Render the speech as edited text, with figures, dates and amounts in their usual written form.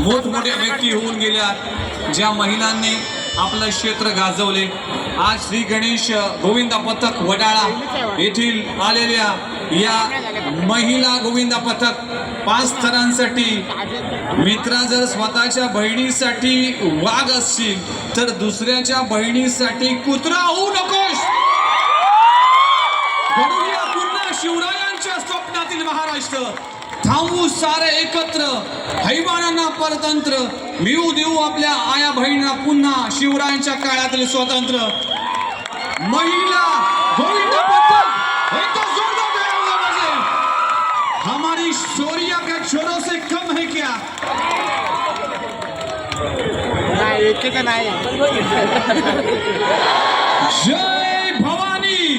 मोठमोठ्या व्यक्ती होऊन गेल्या, ज्या महिलांनी आपलं क्षेत्र गाजवले। आज श्री गणेश गोविंदा पथक वडाळा येथील आलेल्या या महिला गोविंदा पथक 5 थरांसाठी मित्रा जर स्वतःच्या बहिणीसाठी वाघ असतील तर दुसऱ्याच्या बहिणीसाठी कुत्रा होऊ नकोस। घडूया पूर्ण शिवरायांच्या स्वप्नातील महाराष्ट्र, थांबू सारे एकत्र, हैवानांना परतंत्र, मिळू देऊ आपल्या आया बहिणींना पुन्हा शिवरायांच्या काळातील स्वतंत्र। महिला गोविंदा पथक एक जोरदार तालियां बजाएं। हमारी शौर्य का छोरों से कम है क्या? जय भवानी।